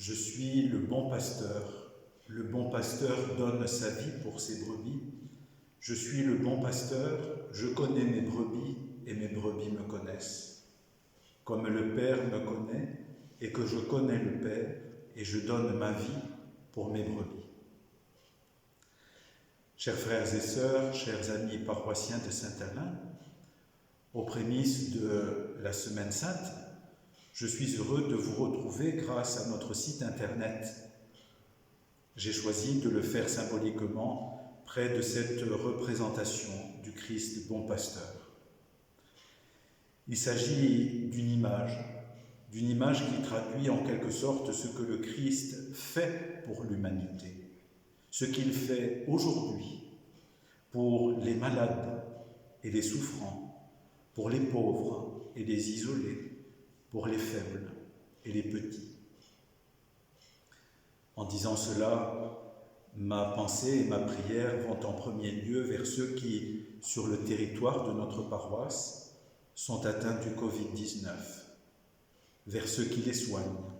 Je suis le bon pasteur. Le bon pasteur donne sa vie pour ses brebis. Je suis le bon pasteur, je connais mes brebis et mes brebis me connaissent. Comme le Père me connaît et que je connais le Père et je donne ma vie pour mes brebis. Chers frères et sœurs, chers amis paroissiens de Saint-Alain, aux prémices de la Semaine Sainte, je suis heureux de vous retrouver grâce à notre site internet. J'ai choisi de le faire symboliquement près de cette représentation du Christ bon pasteur. Il s'agit d'une image qui traduit en quelque sorte ce que le Christ fait pour l'humanité, ce qu'il fait aujourd'hui pour les malades et les souffrants, pour les pauvres et les isolés, pour les faibles et les petits. En disant cela, ma pensée et ma prière vont en premier lieu vers ceux qui, sur le territoire de notre paroisse, sont atteints du Covid-19, vers ceux qui les soignent,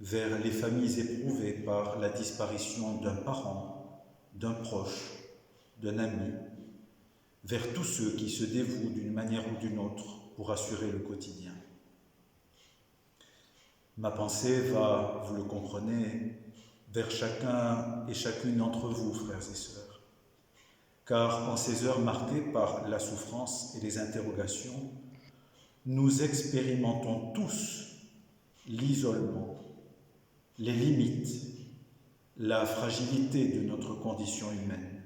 vers les familles éprouvées par la disparition d'un parent, d'un proche, d'un ami, vers tous ceux qui se dévouent d'une manière ou d'une autre pour assurer le quotidien. Ma pensée va, vous le comprenez, vers chacun et chacune d'entre vous, frères et sœurs, car en ces heures marquées par la souffrance et les interrogations, nous expérimentons tous l'isolement, les limites, la fragilité de notre condition humaine,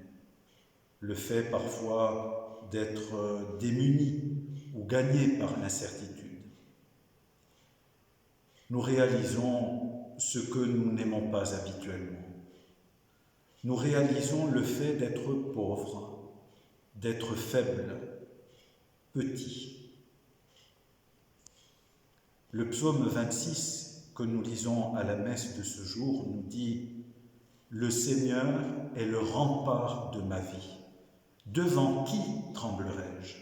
le fait parfois d'être démunis ou gagnés par l'incertitude. Nous réalisons ce que nous n'aimons pas habituellement. Nous réalisons le fait d'être pauvres, d'être faibles, petits. Le psaume 26 que nous lisons à la messe de ce jour nous dit « Le Seigneur est le rempart de ma vie. Devant qui tremblerai-je ?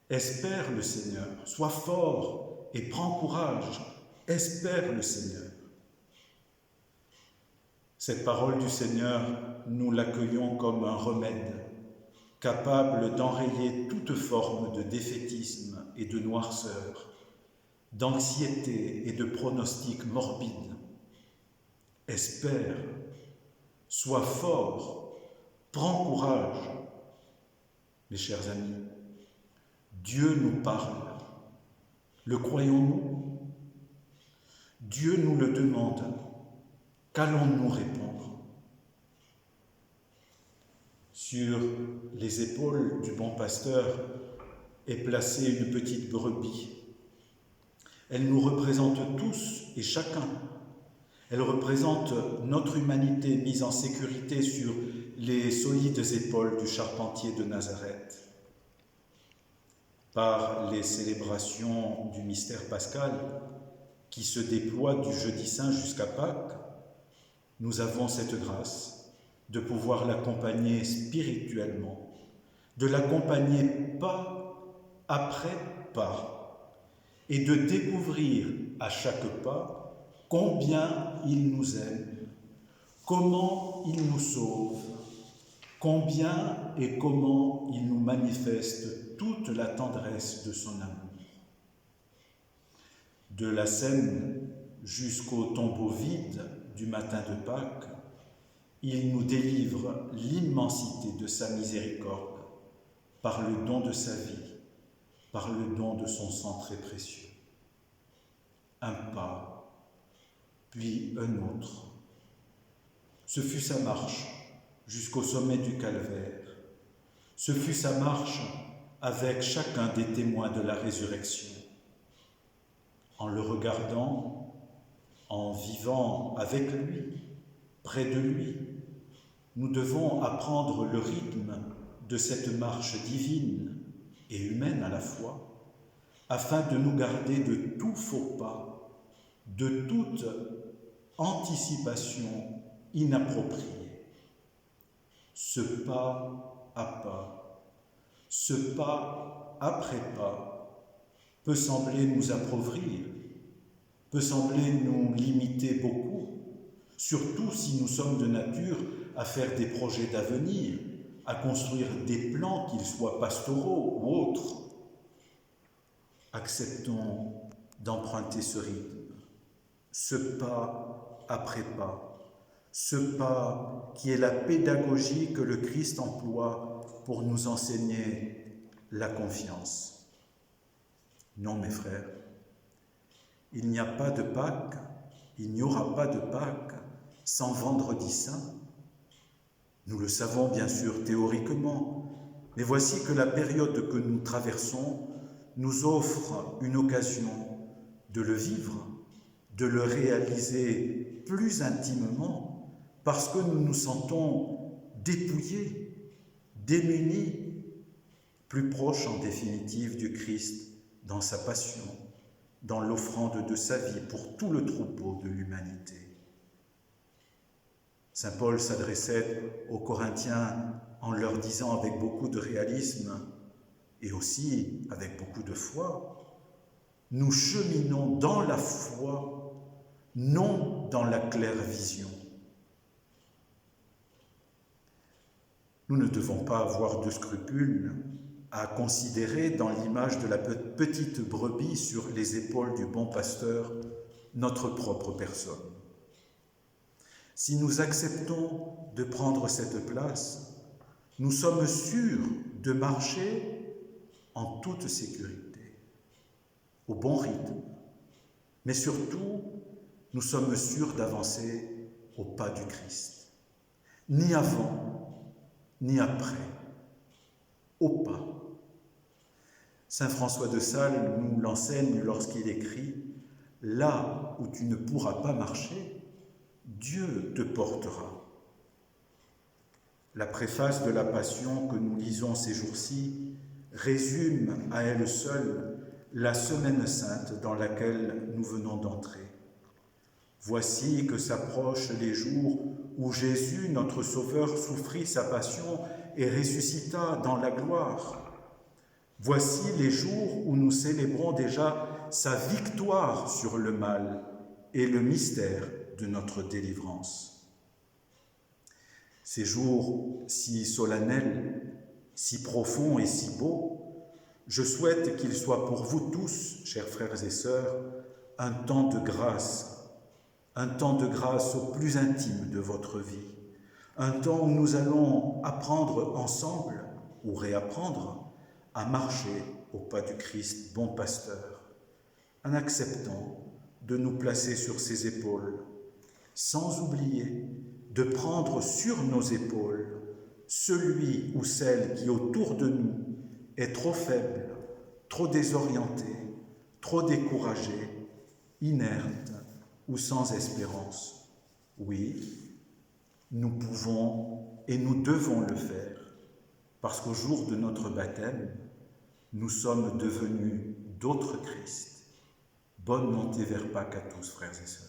Espère le Seigneur, sois fort et prends courage, espère le Seigneur. » Cette parole du Seigneur, nous l'accueillons comme un remède, capable d'enrayer toute forme de défaitisme et de noirceur, d'anxiété et de pronostics morbides. Espère, sois fort, prends courage. Mes chers amis, Dieu nous parle. Le croyons-nous ? Dieu nous le demande. Qu'allons-nous répondre ? Sur les épaules du bon pasteur est placée une petite brebis. Elle nous représente tous et chacun. Elle représente notre humanité mise en sécurité sur les solides épaules du charpentier de Nazareth. Par les célébrations du mystère pascal qui se déploient du jeudi saint jusqu'à Pâques, nous avons cette grâce de pouvoir l'accompagner spirituellement, de l'accompagner pas après pas, et de découvrir à chaque pas combien il nous aime, comment il nous sauve, combien et comment il nous manifeste toute la tendresse de son amour. De la scène jusqu'au tombeau vide du matin de Pâques, il nous délivre l'immensité de sa miséricorde par le don de sa vie, par le don de son sang très précieux. Un pas, puis un autre. Ce fut sa marche jusqu'au sommet du calvaire. Ce fut sa marche avec chacun des témoins de la résurrection. En le regardant, en vivant avec lui, près de lui, nous devons apprendre le rythme de cette marche divine et humaine à la fois, afin de nous garder de tout faux pas, de toute anticipation inappropriée. Ce pas à pas, ce pas après pas peut sembler nous appauvrir, peut sembler nous limiter beaucoup, surtout si nous sommes de nature à faire des projets d'avenir, à construire des plans, qu'ils soient pastoraux ou autres. Acceptons d'emprunter ce rythme, ce pas après pas, ce pas qui est la pédagogie que le Christ emploie pour nous enseigner la confiance. Non, mes frères, il n'y a pas de Pâques, il n'y aura pas de Pâques sans Vendredi Saint. Nous le savons bien sûr théoriquement, mais voici que la période que nous traversons nous offre une occasion de le vivre, de le réaliser plus intimement, parce que nous nous sentons dépouillés, démunis, plus proches en définitive du Christ dans sa passion, dans l'offrande de sa vie pour tout le troupeau de l'humanité. Saint Paul s'adressait aux Corinthiens en leur disant avec beaucoup de réalisme et aussi avec beaucoup de foi, nous cheminons dans la foi, non dans la claire vision. Nous ne devons pas avoir de scrupules à considérer dans l'image de la petite brebis sur les épaules du bon pasteur notre propre personne. Si nous acceptons de prendre cette place, nous sommes sûrs de marcher en toute sécurité, au bon rythme, mais surtout, nous sommes sûrs d'avancer au pas du Christ. Ni avant, ni après, au pas. Saint François de Sales nous l'enseigne lorsqu'il écrit « Là où tu ne pourras pas marcher, Dieu te portera ». La préface de la Passion que nous lisons ces jours-ci résume à elle seule la Semaine Sainte dans laquelle nous venons d'entrer. Voici que s'approchent les jours où Jésus, notre Sauveur, souffrit sa passion et ressuscita dans la gloire. Voici les jours où nous célébrons déjà sa victoire sur le mal et le mystère de notre délivrance. Ces jours si solennels, si profonds et si beaux, je souhaite qu'ils soient pour vous tous, chers frères et sœurs, un temps de grâce au plus intime de votre vie, un temps où nous allons apprendre ensemble, ou réapprendre, à marcher au pas du Christ, bon pasteur, en acceptant de nous placer sur ses épaules, sans oublier de prendre sur nos épaules celui ou celle qui autour de nous est trop faible, trop désorienté, trop découragé, inerte ou sans espérance. Oui, nous pouvons et nous devons le faire, parce qu'au jour de notre baptême, nous sommes devenus d'autres Christ. Bonne montée vers Pâques à tous, frères et sœurs.